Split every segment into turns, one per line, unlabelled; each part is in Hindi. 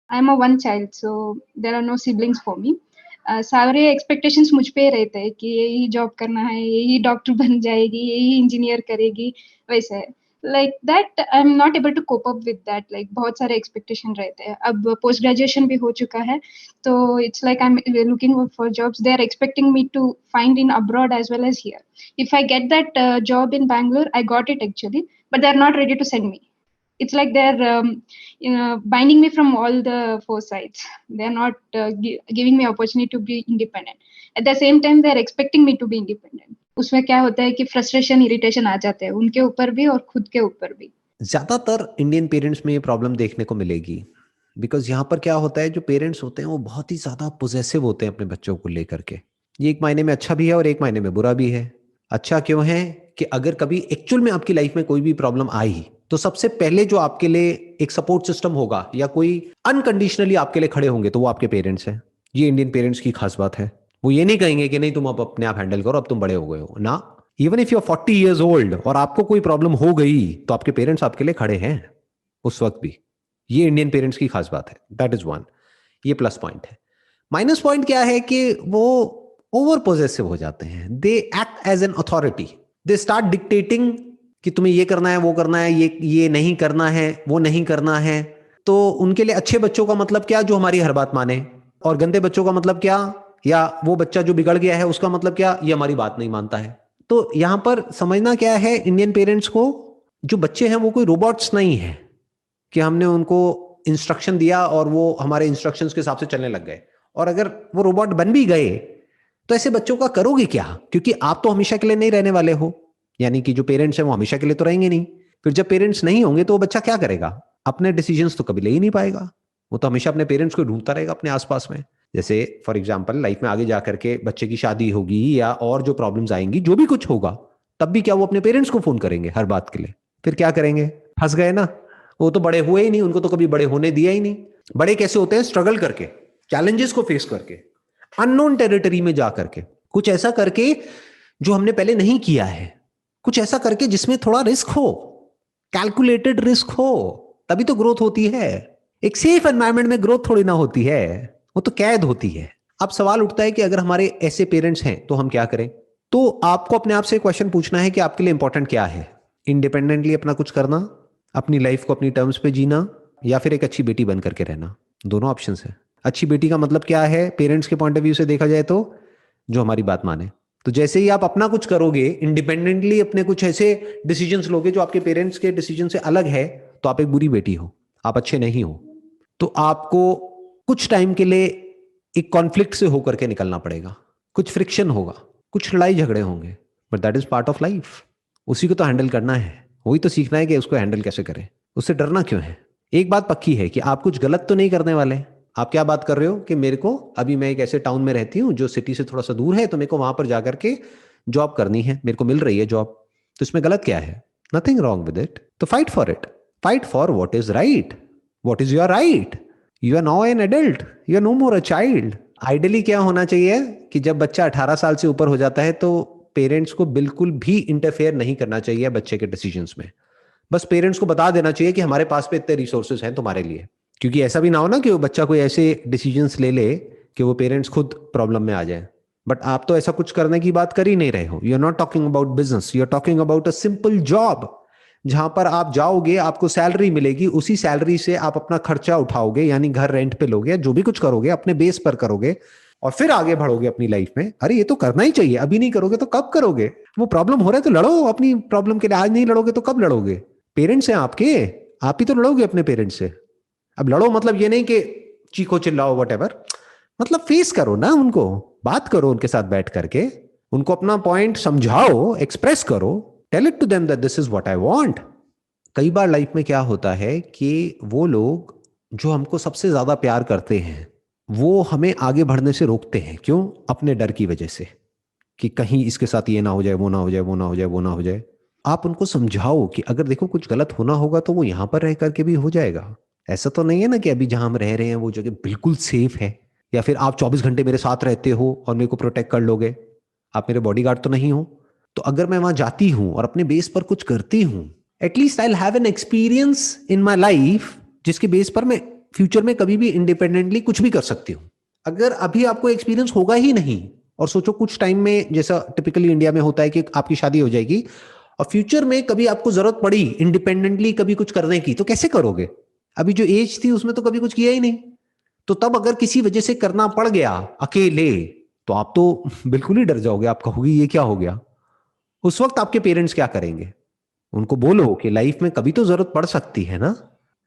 I am a one child, so there are no siblings for me. सारे एक्सपेक्टेशंस मुझ पे रहते हैं कि यही जॉब करना है, यही डॉक्टर बन जाएगी, यही इंजीनियर करेगी, वैसे like that I am not able to cope up with that. Like बहुत सारे एक्सपेक्टेशन रहते हैं। अब पोस्ट ग्रेजुएशन भी हो चुका है, तो it's like I am looking for jobs, they are expecting me to find in abroad as well as here. If I get that job in Bangalore, I got it actually, but they're not ready to send me. It's like they're binding me from all the four sides. They're not giving me opportunity to be independent. At the same time, they're expecting me to be independent. उसमें क्या होता है कि फ्रस्ट्रेशन इरिटेशन आ जाते हैं उनके ऊपर भी और खुद के ऊपर भी।
ज्यादातर इंडियन पेरेंट्स में ये प्रॉब्लम देखने को मिलेगी, बिकॉज यहाँ पर क्या होता है, जो पेरेंट्स होते हैं वो बहुत ही ज्यादा पोजेसिव होते हैं अपने बच्चों को लेकर के। ये एक मायने में अच्छा भी है और एक मायने में बुरा भी है। अच्छा क्यों है कि अगर कभी एक्चुअल में आपकी लाइफ में कोई भी प्रॉब्लम आई तो सबसे पहले जो आपके लिए एक सपोर्ट सिस्टम होगा या कोई अनकंडीशनली आपके लिए खड़े होंगे तो वो आपके पेरेंट्स हैं। ये इंडियन पेरेंट्स की खास बात है। वो ये नहीं कहेंगे कि नहीं तुम अब अपने आप हैंडल करो, अब तुम बड़े हो गए हो ना। Even if you are 40 years old और आपको कोई प्रॉब्लम हो गई तो आपके पेरेंट्स आपके लिए खड़े हैं उस वक्त भी। ये इंडियन पेरेंट्स की खास बात है। That is one. ये प्लस पॉइंट है। माइनस पॉइंट क्या है कि वो ओवर पोजेसिव हो जाते हैं। They act as an authority. They start dictating कि तुम्हें ये करना है, वो करना है, ये नहीं करना है, वो नहीं करना है। तो उनके लिए अच्छे बच्चों का मतलब क्या, जो हमारी हर बात माने, और गंदे बच्चों का मतलब क्या, या वो बच्चा जो बिगड़ गया है उसका मतलब क्या, ये हमारी बात नहीं मानता है। तो यहां पर समझना क्या है इंडियन पेरेंट्स को, जो बच्चे हैं वो कोई रोबोट्स नहीं है कि हमने उनको इंस्ट्रक्शन दिया और वो हमारे इंस्ट्रक्शंस के हिसाब से चलने लग गए। और अगर वो रोबोट बन भी गए तो ऐसे बच्चों का करोगे क्या, क्योंकि आप तो हमेशा के लिए नहीं रहने वाले हो। यानी कि जो पेरेंट्स हैं वो हमेशा के लिए तो रहेंगे नहीं। फिर जब पेरेंट्स नहीं होंगे तो वो बच्चा क्या करेगा, अपने डिसीजंस तो कभी ले ही नहीं पाएगा। वो तो हमेशा अपने पेरेंट्स को ढूंढता रहेगा अपने आसपास में। जैसे फॉर एग्जाम्पल लाइफ में आगे जाकर के बच्चे की शादी होगी या और जो प्रॉब्लम्स आएंगी, जो भी कुछ होगा, तब भी क्या वो अपने पेरेंट्स को फोन करेंगे हर बात के लिए? फिर क्या करेंगे, फंस गए ना। वो तो बड़े हुए ही नहीं, उनको तो कभी बड़े होने दिया ही नहीं। बड़े कैसे होते हैं, स्ट्रगल करके, चैलेंजेस को फेस करके, अननोन टेरिटरी में जा करके, कुछ ऐसा करके जो हमने पहले नहीं किया है, कुछ ऐसा करके जिसमें थोड़ा रिस्क हो, कैलकुलेटेड रिस्क हो, तभी तो ग्रोथ होती है। एक सेफ एनवायरनमेंट में ग्रोथ थोड़ी ना होती है, वो तो कैद होती है। अब सवाल उठता है कि अगर हमारे ऐसे पेरेंट्स हैं तो हम क्या करें। तो आपको अपने आप से क्वेश्चन पूछना है कि आपके लिए इंपॉर्टेंट क्या है। इंडिपेंडेंटली अपना कुछ करना, अपनी लाइफ को अपनी टर्म्स पे जीना, या फिर एक अच्छी बेटी बन करके रहना। दोनों ऑप्शंस है। अच्छी बेटी का मतलब क्या है पेरेंट्स के पॉइंट ऑफ व्यू से देखा जाए तो, जो हमारी बात माने। तो जैसे ही आप अपना कुछ करोगे, इंडिपेंडेंटली अपने कुछ ऐसे डिसीजंस लोगे जो आपके पेरेंट्स के डिसीजन से अलग है, तो आप एक बुरी बेटी हो, आप अच्छे नहीं हो। तो आपको कुछ टाइम के लिए एक कॉन्फ्लिक्ट से होकर के निकलना पड़ेगा, कुछ फ्रिक्शन होगा, कुछ लड़ाई झगड़े होंगे, but that is part of life. उसी को तो हैंडल करना है, वही तो सीखना है कि उसको हैंडल कैसे करें। उससे डरना क्यों है। एक बात पक्की है कि आप कुछ गलत तो नहीं करने वाले। आप क्या बात कर रहे हो कि मेरे को, अभी मैं एक ऐसे टाउन में रहती हूँ जो सिटी से थोड़ा सा दूर है, तो मेरे को वहां पर जाकर के जॉब करनी है, मेरे को मिल रही है जॉब, तो इसमें गलत क्या है? Nothing wrong with it. तो fight for it, fight for what is right, what is your right. You are now an adult, you are no more a child. Ideally क्या होना चाहिए कि जब बच्चा 18 साल से ऊपर हो जाता है तो पेरेंट्स को बिल्कुल भी इंटरफेयर नहीं करना चाहिए बच्चे के डिसीजंस में। बस पेरेंट्स को बता देना चाहिए कि हमारे पास पे इतने रिसोर्सेज हैं तुम्हारे लिए। क्योंकि ऐसा भी ना हो ना कि वो बच्चा कोई ऐसे डिसीजंस ले ले कि वो पेरेंट्स खुद प्रॉब्लम में आ जाए। बट आप तो ऐसा कुछ करने की बात कर ही नहीं रहे हो। You are not talking about business, you are talking about a simple job, जहां पर आप जाओगे, आपको सैलरी मिलेगी, उसी सैलरी से आप अपना खर्चा उठाओगे, यानी घर रेंट पे लोगे, जो भी कुछ करोगे अपने बेस पर करोगे, और फिर आगे बढ़ोगे अपनी लाइफ में। अरे ये तो करना ही चाहिए, अभी नहीं करोगे तो कब करोगे? वो प्रॉब्लम हो रहा है तो लड़ो अपनी प्रॉब्लम के लिए। आज नहीं लड़ोगे तो कब लड़ोगे? पेरेंट्स हैं आपके, आप ही तो लड़ोगे अपने पेरेंट्स से। अब लड़ो मतलब ये नहीं कि चीखो चिल्लाओ वट, मतलब फेस करो ना उनको, बात करो उनके साथ बैठ करके, उनको अपना पॉइंट समझाओ, एक्सप्रेस करो, tell it to them that this is what I want. कई बार लाइफ में क्या होता है कि वो लोग जो हमको सबसे ज्यादा प्यार करते हैं वो हमें आगे बढ़ने से रोकते हैं। क्यों? अपने डर की वजह से, कि कहीं इसके साथ ये ना हो जाए, वो ना हो जाए, वो ना हो जाए, वो ना हो जाए। आप उनको समझाओ कि अगर देखो कुछ गलत होना होगा तो वो यहां पर रह करके भी हो जाएगा। ऐसा तो नहीं है ना कि अभी जहां हम रह रहे हैं वो जगह बिल्कुल सेफ है, या फिर आप 24 घंटे मेरे साथ रहते हो और मेरे को प्रोटेक्ट कर लोगे। आप मेरे बॉडीगार्ड तो नहीं हो। तो अगर मैं वहां जाती हूं और अपने बेस पर कुछ करती हूं, at least I have an experience in my life जिसके बेस पर मैं फ्यूचर में कभी भी इंडिपेंडेंटली कुछ भी कर सकती हूँ। अगर अभी आपको एक्सपीरियंस होगा ही नहीं, और सोचो कुछ टाइम में, जैसा टिपिकली इंडिया में होता है कि आपकी शादी हो जाएगी और फ्यूचर में कभी आपको जरूरत पड़ी इंडिपेंडेंटली कभी कुछ करने की, तो कैसे करोगे? अभी जो एज थी उसमें तो कभी कुछ किया ही नहीं। तो तब अगर किसी वजह से करना पड़ गया अकेले, तो आप तो बिल्कुल ही डर जाओगे, आप कहोगे ये क्या हो गया। उस वक्त आपके पेरेंट्स क्या करेंगे? उनको बोलो कि लाइफ में कभी तो जरूरत पड़ सकती है ना।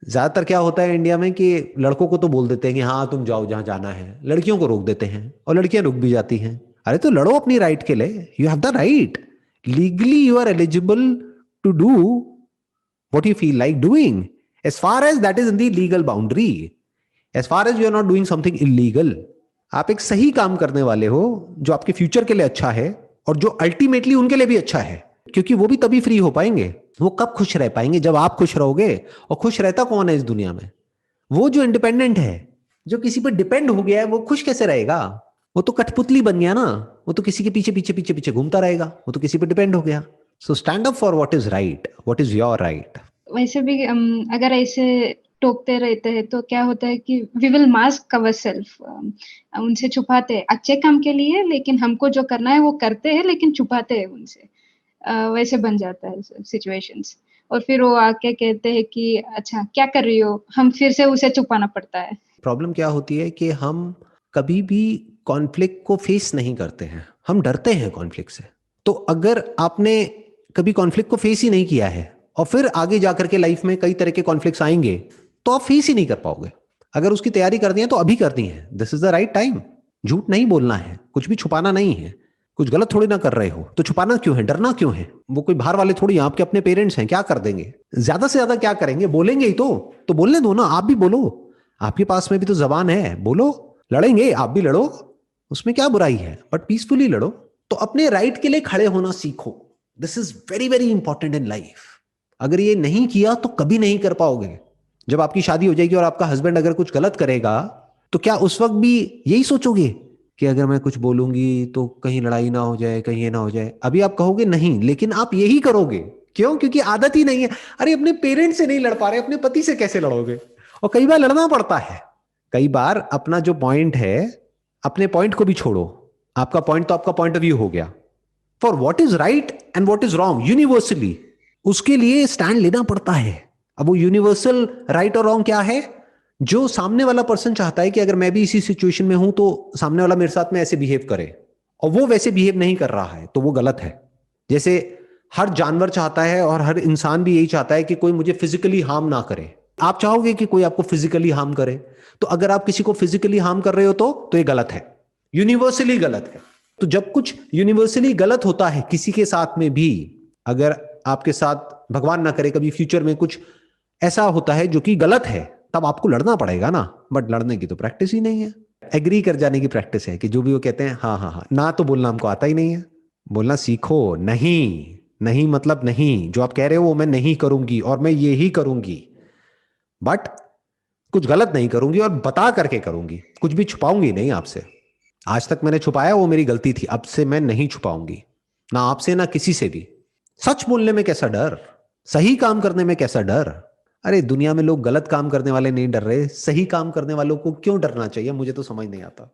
ज्यादातर क्या होता है इंडिया में कि लड़कों को तो बोल देते हैं कि हाँ तुम जाओ जहां जाना है, लड़कियों को रोक देते हैं और लड़कियां रुक भी जाती हैं। अरे तो लड़ो अपनी राइट के लिए, you have the right, legally you are eligible to do what you feel like doing, as far as that is in the legal boundary, as far as you are not doing something illegal। आप एक सही काम करने वाले हो जो आपके फ्यूचर के लिए अच्छा है और जो अल्टीमेटली उनके लिए भी अच्छा है, क्योंकि वो भी तभी फ्री हो पाएंगे, वो कब खुश रह पाएंगे जब आप खुश रहोगे। और खुश रहता कौन है इस दुनिया में? वो जो इंडिपेंडेंट है, जो किसी पर डिपेंड हो गया है, वो खुश कैसे रहेगा? वो तो कठपुतली बन गया ना, वो तो किसी के पीछे पीछे पीछे पीछे घूमता रहेगा, वो तो किसी पर डिपेंड हो गया। So stand up for what is right, what is your right.
वैसे भी अगर ऐसे टोकते रहते हैं तो क्या होता है कि we will mask our self, उनसे छुपाते हैं अच्छे काम के लिए, लेकिन हमको जो करना है वो करते हैं लेकिन छुपाते हैं उनसे। वैसे बन जाता है सिचुएशंस, और फिर वो आके कहते हैं कि अच्छा क्या कर रही हो, हम फिर से उसे छुपाना पड़ता है।
प्रॉब्लम क्या होती है कि हम कभी भी कॉन्फ्लिक्ट को फेस नहीं करते हैं, हम डरते हैं कॉन्फ्लिक्ट से। तो अगर आपने कभी कॉन्फ्लिक्ट को फेस ही नहीं किया है और फिर आगे जाकर के लाइफ में कई तरह के कॉन्फ्लिक्ट्स आएंगे, तो आप फेस ही नहीं कर पाओगे। अगर उसकी तैयारी करनी है तो अभी करनी है, this is the right time. झूठ नहीं बोलना है, कुछ भी छुपाना नहीं है, कुछ गलत थोड़ी ना कर रहे हो, तो छुपाना क्यों है, डरना क्यों है? वो कोई बाहर वाले थोड़ी, आपके अपने पेरेंट्स हैं, क्या कर देंगे? ज्यादा से ज्यादा क्या करेंगे, बोलेंगे ही तो बोलने दो ना, आप भी बोलो, आपके पास में भी तो जबान है, बोलो। लड़ेंगे आप भी लड़ो, उसमें क्या बुराई है, बट पीसफुली लड़ो। तो अपने राइट के लिए खड़े होना सीखो, this is very very important in life. अगर ये नहीं किया तो कभी नहीं कर पाओगे। जब आपकी शादी हो जाएगी और आपका हस्बैंड अगर कुछ गलत करेगा, तो क्या उस वक्त भी यही सोचोगे कि अगर मैं कुछ बोलूंगी तो कहीं लड़ाई ना हो जाए, कहीं ये ना हो जाए? अभी आप कहोगे नहीं, लेकिन आप यही करोगे। क्यों? क्योंकि आदत ही नहीं है। अरे अपने पेरेंट्स से नहीं लड़ पा रहे, अपने पति से कैसे लड़ोगे? और कई बार लड़ना पड़ता है। कई बार अपना जो पॉइंट है, अपने पॉइंट को भी छोड़ो, आपका पॉइंट तो आपका पॉइंट ऑफ व्यू हो गया, for what is right and what is wrong universally, उसके लिए स्टैंड लेना पड़ता है। अब वो यूनिवर्सल राइट और रॉन्ग क्या है? जो सामने वाला पर्सन चाहता है कि अगर मैं भी इसी सिचुएशन में हूं तो सामने वाला मेरे साथ में ऐसे बिहेव करे, और वो वैसे बिहेव नहीं कर रहा है, तो वो गलत है। जैसे हर जानवर चाहता है और हर इंसान भी यही चाहता है कि कोई मुझे फिजिकली हार्म ना करे। आप चाहोगे कि कोई आपको फिजिकली हार्म करे? तो अगर आप किसी को फिजिकली हार्म कर रहे हो तो ये गलत है, यूनिवर्सली गलत है। तो जब कुछ यूनिवर्सली गलत होता है किसी के साथ में भी, अगर आपके साथ भगवान ना करे कभी फ्यूचर में कुछ ऐसा होता है जो कि गलत है, तब आपको लड़ना पड़ेगा ना। बट लड़ने की तो प्रैक्टिस ही नहीं है, एग्री कर जाने की प्रैक्टिस है कि जो भी वो कहते हैं हाँ हाँ हाँ, ना तो बोलना हमको आता ही नहीं है। बोलना सीखो, नहीं नहीं मतलब नहीं, जो आप कह रहे हो वो मैं नहीं करूंगी और मैं ये ही करूंगी, बट कुछ गलत नहीं करूंगी और बता करके करूंगी, कुछ भी छुपाऊंगी नहीं आपसे। आज तक मैंने छुपाया वो मेरी गलती थी, अब से मैं नहीं छुपाऊंगी, ना आपसे ना किसी से भी। सच बोलने में कैसा डर, सही काम करने में कैसा डर? अरे दुनिया में लोग गलत काम करने वाले नहीं डर रहे, सही काम करने वालों को क्यों डरना चाहिए? मुझे तो समझ नहीं आता।